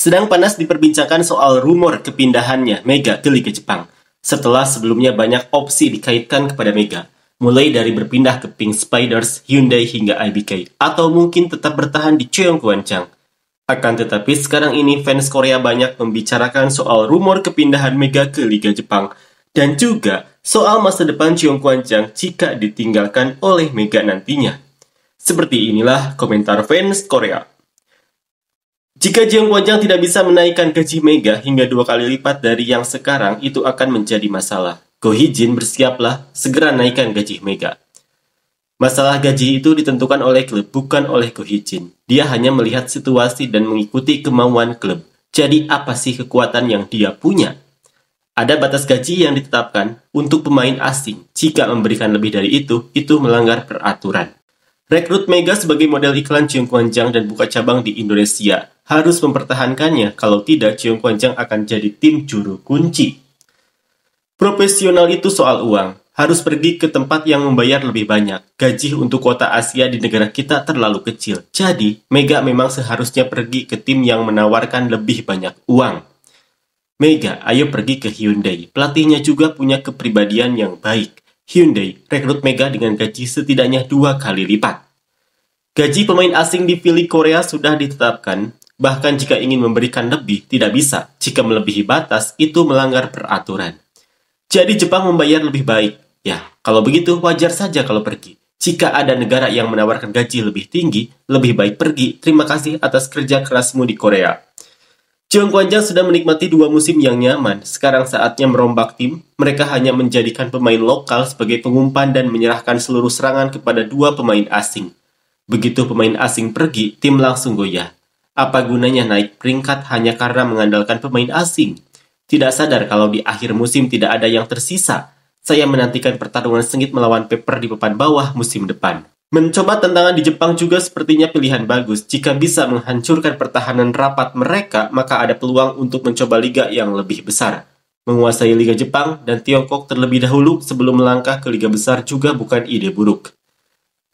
Sedang panas diperbincangkan soal rumor kepindahannya Mega ke Liga Jepang. Setelah sebelumnya banyak opsi dikaitkan kepada Mega, mulai dari berpindah ke Pink Spiders, Hyundai hingga IBK, atau mungkin tetap bertahan di Cheong Kwanchang. Akan tetapi sekarang ini fans Korea banyak membicarakan soal rumor kepindahan Mega ke Liga Jepang, dan juga soal masa depan Cheong Kwanchang jika ditinggalkan oleh Mega nantinya. Seperti inilah komentar fans Korea. Jika Cheong Kwanchang tidak bisa menaikkan gaji Mega hingga 2 kali lipat dari yang sekarang, itu akan menjadi masalah. Go Hee-jin bersiaplah segera naikkan gaji Mega. Masalah gaji itu ditentukan oleh klub, bukan oleh Go Hee-jin. Dia hanya melihat situasi dan mengikuti kemauan klub. Jadi apa sih kekuatan yang dia punya? Ada batas gaji yang ditetapkan untuk pemain asing. Jika memberikan lebih dari itu melanggar peraturan. Rekrut Mega sebagai model iklan Cheong Kwanchang dan buka cabang di Indonesia harus mempertahankannya, kalau tidak Cheong Kwanchang akan jadi tim juru kunci. Profesional itu soal uang, harus pergi ke tempat yang membayar lebih banyak. Gaji untuk kota Asia di negara kita terlalu kecil, jadi Mega memang seharusnya pergi ke tim yang menawarkan lebih banyak uang. Mega, ayo pergi ke Hyundai, pelatihnya juga punya kepribadian yang baik. Hyundai rekrut Mega dengan gaji setidaknya 2 kali lipat. Gaji pemain asing di V-League Korea sudah ditetapkan, bahkan jika ingin memberikan lebih, tidak bisa. Jika melebihi batas, itu melanggar peraturan. Jadi Jepang membayar lebih baik. Ya, kalau begitu wajar saja kalau pergi. Jika ada negara yang menawarkan gaji lebih tinggi, lebih baik pergi. Terima kasih atas kerja kerasmu di Korea. Cheong Kwanchang sudah menikmati 2 musim yang nyaman. Sekarang saatnya merombak tim. Mereka hanya menjadikan pemain lokal sebagai pengumpan dan menyerahkan seluruh serangan kepada 2 pemain asing. Begitu pemain asing pergi, tim langsung goyah. Apa gunanya naik peringkat hanya karena mengandalkan pemain asing? Tidak sadar kalau di akhir musim tidak ada yang tersisa. Saya menantikan pertarungan sengit melawan Pepper di papan bawah musim depan. Mencoba tantangan di Jepang juga sepertinya pilihan bagus. Jika bisa menghancurkan pertahanan rapat mereka, maka ada peluang untuk mencoba liga yang lebih besar. Menguasai Liga Jepang dan Tiongkok terlebih dahulu sebelum melangkah ke liga besar juga bukan ide buruk.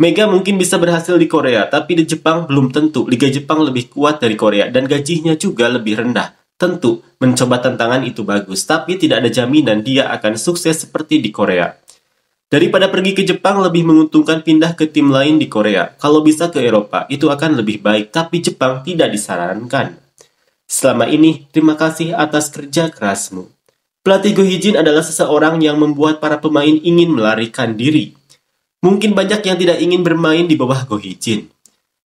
Mega mungkin bisa berhasil di Korea, tapi di Jepang belum tentu. Liga Jepang lebih kuat dari Korea dan gajinya juga lebih rendah. Tentu, mencoba tantangan itu bagus, tapi tidak ada jaminan dia akan sukses seperti di Korea. Daripada pergi ke Jepang, lebih menguntungkan pindah ke tim lain di Korea. Kalau bisa ke Eropa, itu akan lebih baik, tapi Jepang tidak disarankan. Selama ini, terima kasih atas kerja kerasmu. Pelatih Go Hee-jin adalah seseorang yang membuat para pemain ingin melarikan diri. Mungkin banyak yang tidak ingin bermain di bawah Go Hee-jin.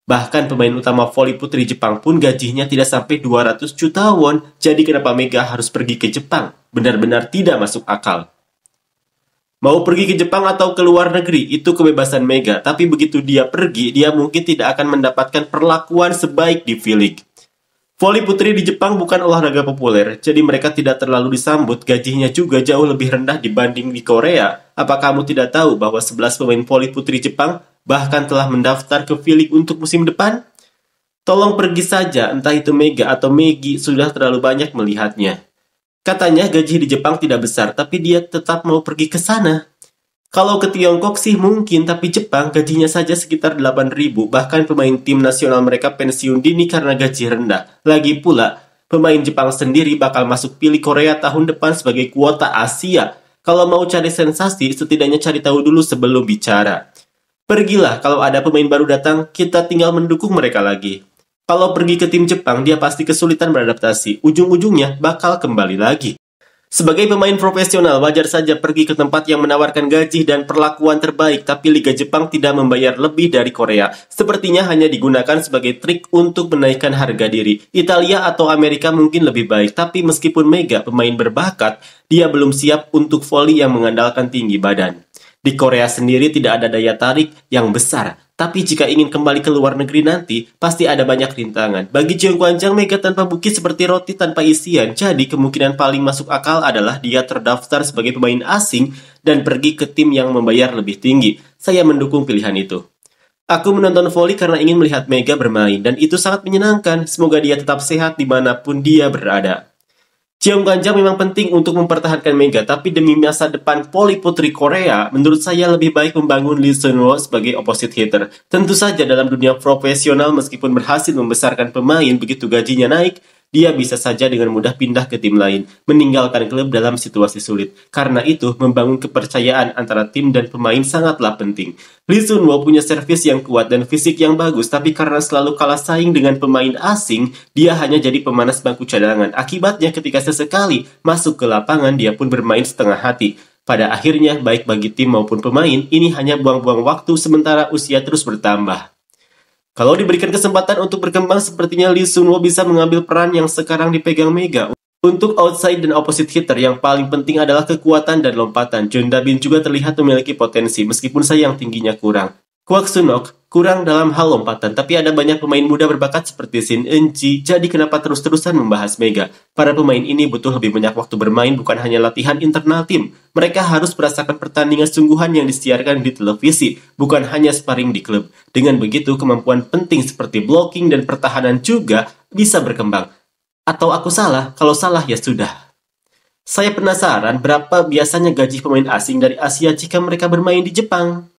Bahkan pemain utama voli putri Jepang pun gajinya tidak sampai 200 juta won. Jadi kenapa Mega harus pergi ke Jepang? Benar-benar tidak masuk akal. Mau pergi ke Jepang atau ke luar negeri, itu kebebasan Mega. Tapi begitu dia pergi, dia mungkin tidak akan mendapatkan perlakuan sebaik di V-League. Voli putri di Jepang bukan olahraga populer, jadi mereka tidak terlalu disambut. Gajinya juga jauh lebih rendah dibanding di Korea. Apa kamu tidak tahu bahwa 11 pemain voli putri Jepang bahkan telah mendaftar ke V-League untuk musim depan? Tolong pergi saja, entah itu Mega atau Megi, sudah terlalu banyak melihatnya. Katanya gaji di Jepang tidak besar, tapi dia tetap mau pergi ke sana. Kalau ke Tiongkok sih mungkin, tapi Jepang gajinya saja sekitar 8.000, bahkan pemain tim nasional mereka pensiun dini karena gaji rendah. Lagi pula, pemain Jepang sendiri bakal masuk pilih Korea tahun depan sebagai kuota Asia. Kalau mau cari sensasi, setidaknya cari tahu dulu sebelum bicara. Pergilah, kalau ada pemain baru datang, kita tinggal mendukung mereka lagi. Kalau pergi ke tim Jepang, dia pasti kesulitan beradaptasi. Ujung-ujungnya bakal kembali lagi. Sebagai pemain profesional, wajar saja pergi ke tempat yang menawarkan gaji dan perlakuan terbaik, tapi Liga Jepang tidak membayar lebih dari Korea. Sepertinya hanya digunakan sebagai trik untuk menaikkan harga diri. Italia atau Amerika mungkin lebih baik, tapi meskipun Mega pemain berbakat, dia belum siap untuk voli yang mengandalkan tinggi badan. Di Korea sendiri tidak ada daya tarik yang besar. Tapi jika ingin kembali ke luar negeri nanti, pasti ada banyak rintangan. Bagi Cheong Kwanchang, Mega tanpa bukit seperti roti tanpa isian. Jadi kemungkinan paling masuk akal adalah dia terdaftar sebagai pemain asing dan pergi ke tim yang membayar lebih tinggi. Saya mendukung pilihan itu. Aku menonton voli karena ingin melihat Mega bermain, dan itu sangat menyenangkan. Semoga dia tetap sehat dimanapun dia berada. Cheong Kwanchang memang penting untuk mempertahankan Mega, tapi demi masa depan voli putri Korea, menurut saya lebih baik membangun Lee Seung-woo sebagai opposite hitter. Tentu saja dalam dunia profesional meskipun berhasil membesarkan pemain begitu gajinya naik, dia bisa saja dengan mudah pindah ke tim lain, meninggalkan klub dalam situasi sulit. Karena itu, membangun kepercayaan antara tim dan pemain sangatlah penting. Lee Sun-woo punya servis yang kuat dan fisik yang bagus, tapi karena selalu kalah saing dengan pemain asing, dia hanya jadi pemanas bangku cadangan. Akibatnya ketika sesekali masuk ke lapangan, dia pun bermain setengah hati. Pada akhirnya, baik bagi tim maupun pemain, ini hanya buang-buang waktu sementara usia terus bertambah. Kalau diberikan kesempatan untuk berkembang, sepertinya Lee Sun-woo bisa mengambil peran yang sekarang dipegang Mega. Untuk outside dan opposite hitter, yang paling penting adalah kekuatan dan lompatan. Jeon Da-bin juga terlihat memiliki potensi, meskipun sayang tingginya kurang. Kwak Sun-ok kurang dalam hal lompatan, tapi ada banyak pemain muda berbakat seperti Shin Eun-ji, jadi kenapa terus-terusan membahas Mega? Para pemain ini butuh lebih banyak waktu bermain, bukan hanya latihan internal tim. Mereka harus merasakan pertandingan sungguhan yang disiarkan di televisi, bukan hanya sparring di klub. Dengan begitu, kemampuan penting seperti blocking dan pertahanan juga bisa berkembang. Atau aku salah? Kalau salah ya sudah. Saya penasaran berapa biasanya gaji pemain asing dari Asia jika mereka bermain di Jepang.